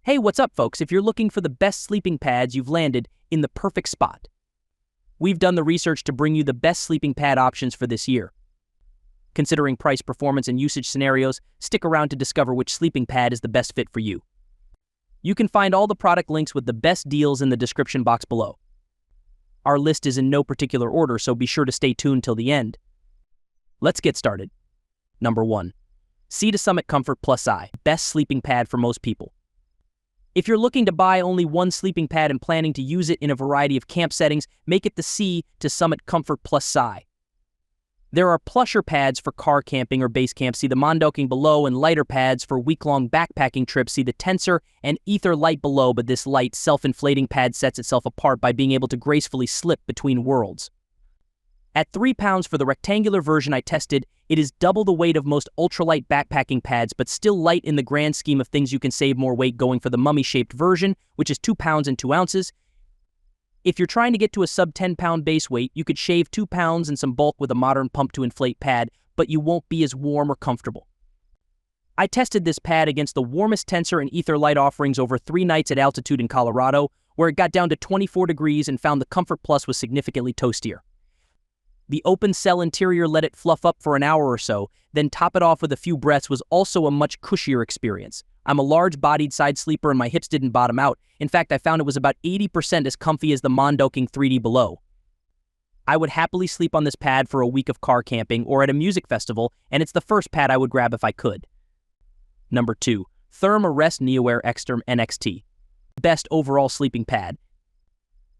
Hey, what's up, folks? If you're looking for the best sleeping pads, you've landed in the perfect spot. We've done the research to bring you the best sleeping pad options for this year. Considering price, performance, and usage scenarios, stick around to discover which sleeping pad is the best fit for you. You can find all the product links with the best deals in the description box below. Our list is in no particular order, so be sure to stay tuned till the end. Let's get started. Number 1. Sea to Summit Comfort Plus I, best sleeping pad for most people. If you're looking to buy only one sleeping pad and planning to use it in a variety of camp settings, make it the Sea to Summit Comfort Plus I. There are plusher pads for car camping or base camp, see the MondoKing below, and lighter pads for week-long backpacking trips, see the Tensor and Ether Light below, but this light, self-inflating pad sets itself apart by being able to gracefully slip between worlds. At 3 pounds for the rectangular version I tested, it is double the weight of most ultralight backpacking pads, but still light in the grand scheme of things. You can save more weight going for the mummy-shaped version, which is 2 pounds and 2 ounces. If you're trying to get to a sub-10-pound base weight, you could shave 2 pounds and some bulk with a modern pump-to-inflate pad, but you won't be as warm or comfortable. I tested this pad against the warmest Tensor and Ether Light offerings over 3 nights at altitude in Colorado, where it got down to 24 degrees and found the Comfort Plus was significantly toastier. The open cell interior let it fluff up for an hour or so, then top it off with a few breaths was also a much cushier experience. I'm a large-bodied side sleeper and my hips didn't bottom out. In fact, I found it was about 80% as comfy as the MondoKing 3D below. I would happily sleep on this pad for a week of car camping or at a music festival, and it's the first pad I would grab if I could. Number 2. Therm-a-Rest NeoAir XTherm NXT. Best overall sleeping pad.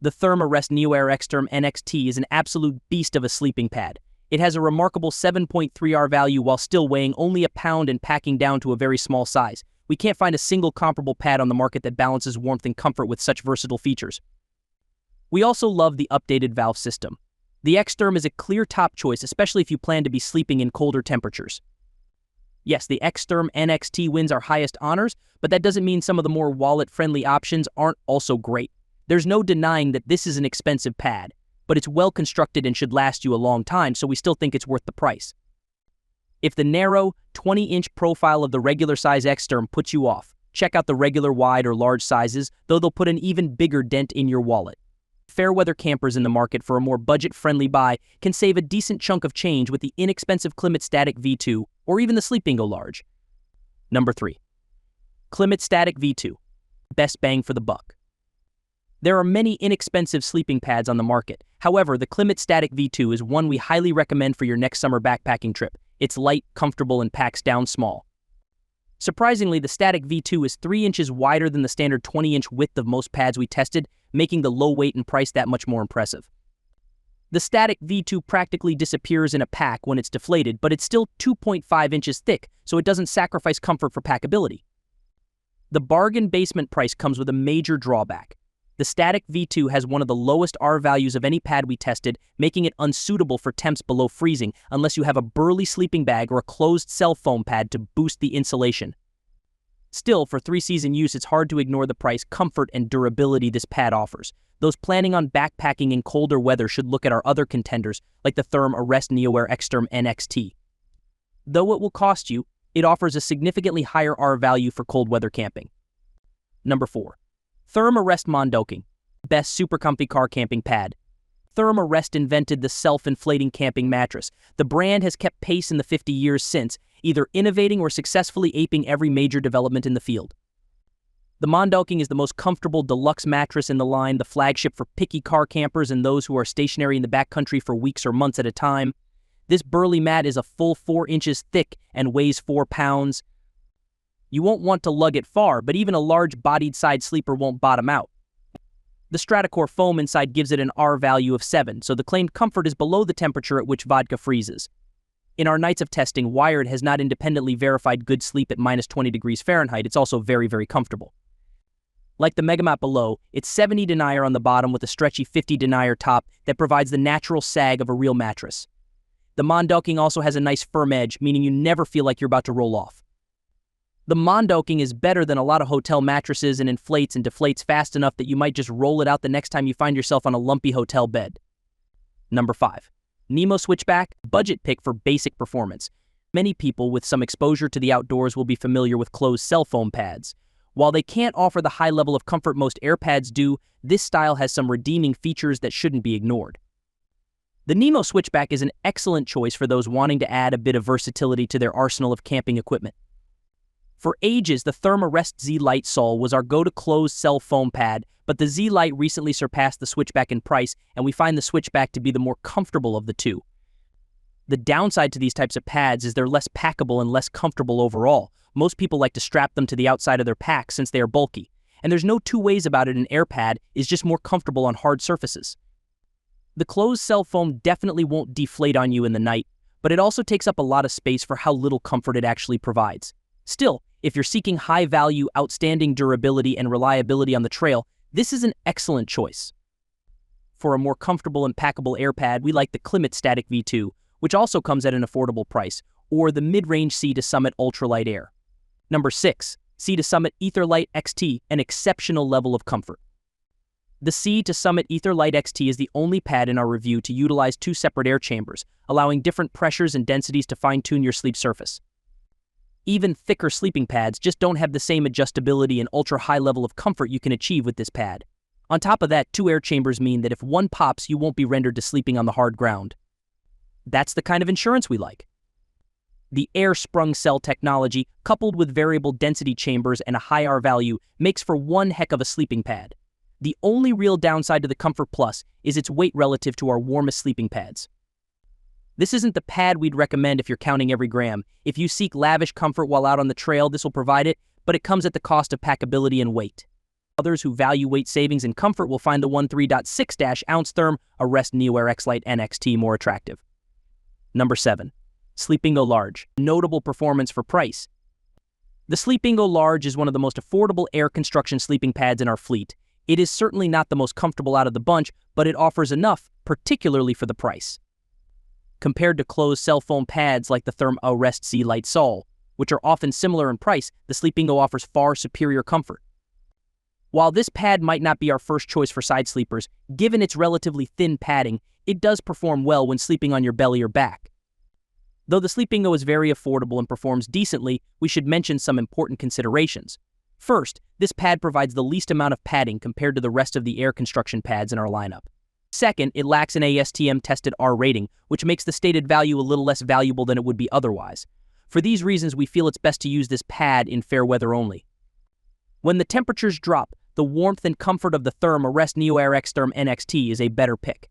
The Therm-a-Rest NeoAir XTherm NXT is an absolute beast of a sleeping pad. It has a remarkable 7.3 R value while still weighing only a pound and packing down to a very small size. We can't find a single comparable pad on the market that balances warmth and comfort with such versatile features. We also love the updated valve system. The XTherm is a clear top choice, especially if you plan to be sleeping in colder temperatures. Yes, the XTherm NXT wins our highest honors, but that doesn't mean some of the more wallet-friendly options aren't also great. There's no denying that this is an expensive pad, but it's well constructed and should last you a long time, so we still think it's worth the price. If the narrow, 20-inch profile of the regular size XTherm puts you off, check out the regular wide or large sizes, though they'll put an even bigger dent in your wallet. Fair-weather campers in the market for a more budget-friendly buy can save a decent chunk of change with the inexpensive Klymit Static V2 or even the Sleepingo Large. Number 3. Klymit Static V2. Best bang for the buck. There are many inexpensive sleeping pads on the market. However, the Klymit Static V2 is one we highly recommend for your next summer backpacking trip. It's light, comfortable, and packs down small. Surprisingly, the Static V2 is 3 inches wider than the standard 20-inch width of most pads we tested, making the low weight and price that much more impressive. The Static V2 practically disappears in a pack when it's deflated, but it's still 2.5 inches thick, so it doesn't sacrifice comfort for packability. The bargain basement price comes with a major drawback. The Static V2 has one of the lowest R values of any pad we tested, making it unsuitable for temps below freezing unless you have a burly sleeping bag or a closed cell foam pad to boost the insulation. Still, for 3-season use, it's hard to ignore the price, comfort, and durability this pad offers. Those planning on backpacking in colder weather should look at our other contenders, like the Therm-a-Rest NeoAir XTherm NXT. Though it will cost you, it offers a significantly higher R value for cold weather camping. Number 4. Therm-a-Rest MondoKing. Best super comfy car camping pad. Therm-a-Rest invented the self-inflating camping mattress. The brand has kept pace in the 50 years since, either innovating or successfully aping every major development in the field. The MondoKing is the most comfortable deluxe mattress in the line, the flagship for picky car campers and those who are stationary in the backcountry for weeks or months at a time. This burly mat is a full 4 inches thick and weighs 4 pounds. You won't want to lug it far, but even a large-bodied side sleeper won't bottom out. The Stratacore foam inside gives it an R value of 7, so the claimed comfort is below the temperature at which vodka freezes. In our nights of testing, Wired has not independently verified good sleep at minus 20 degrees Fahrenheit. It's also very, very comfortable. Like the Megamat below, it's 70 denier on the bottom with a stretchy 50 denier top that provides the natural sag of a real mattress. The MondoKing also has a nice firm edge, meaning you never feel like you're about to roll off. The MondoKing is better than a lot of hotel mattresses and inflates and deflates fast enough that you might just roll it out the next time you find yourself on a lumpy hotel bed. Number 5. NEMO Switchback, budget pick for basic performance. Many people with some exposure to the outdoors will be familiar with closed cell foam pads. While they can't offer the high level of comfort most AirPads do, this style has some redeeming features that shouldn't be ignored. The NEMO Switchback is an excellent choice for those wanting to add a bit of versatility to their arsenal of camping equipment. For ages, the Therm-a-Rest Z Lite Sol was our go-to closed-cell foam pad, but the Z Lite recently surpassed the Switchback in price, and we find the Switchback to be the more comfortable of the two. The downside to these types of pads is they're less packable and less comfortable overall. Most people like to strap them to the outside of their pack since they are bulky, and there's no two ways about it. An AirPad is just more comfortable on hard surfaces. The closed-cell foam definitely won't deflate on you in the night, but it also takes up a lot of space for how little comfort it actually provides. Still, if you're seeking high-value, outstanding durability and reliability on the trail, this is an excellent choice. For a more comfortable and packable AirPad, we like the Klymit Static V2, which also comes at an affordable price, or the mid-range Sea to Summit Ultralight Air. Number 6. Sea to Summit Etherlite XT, an exceptional level of comfort. The Sea to Summit Etherlite XT is the only pad in our review to utilize two separate air chambers, allowing different pressures and densities to fine-tune your sleep surface. Even thicker sleeping pads just don't have the same adjustability and ultra-high level of comfort you can achieve with this pad. On top of that, two air chambers mean that if one pops, you won't be rendered to sleeping on the hard ground. That's the kind of insurance we like. The air-sprung cell technology, coupled with variable density chambers and a high R value, makes for one heck of a sleeping pad. The only real downside to the Comfort Plus is its weight relative to our warmest sleeping pads. This isn't the pad we'd recommend if you're counting every gram. If you seek lavish comfort while out on the trail, this will provide it, but it comes at the cost of packability and weight. Others who value weight savings and comfort will find the 13.6-ounce Therm-a-Rest NeoAir X-Lite NXT more attractive. Number 7. Sleepingo Large. Notable performance for price. The Sleepingo Large is one of the most affordable air construction sleeping pads in our fleet. It is certainly not the most comfortable out of the bunch, but it offers enough, particularly for the price. Compared to closed-cell foam pads like the Therm-a-Rest Z Lite Sol, which are often similar in price, the Sleepingo offers far superior comfort. While this pad might not be our first choice for side sleepers, given its relatively thin padding, it does perform well when sleeping on your belly or back. Though the Sleepingo is very affordable and performs decently, we should mention some important considerations. First, this pad provides the least amount of padding compared to the rest of the air construction pads in our lineup. Second, it lacks an ASTM-tested R rating, which makes the stated value a little less valuable than it would be otherwise. For these reasons, we feel it's best to use this pad in fair weather only. When the temperatures drop, the warmth and comfort of the Therm-a-Rest NeoAir XTherm NXT is a better pick.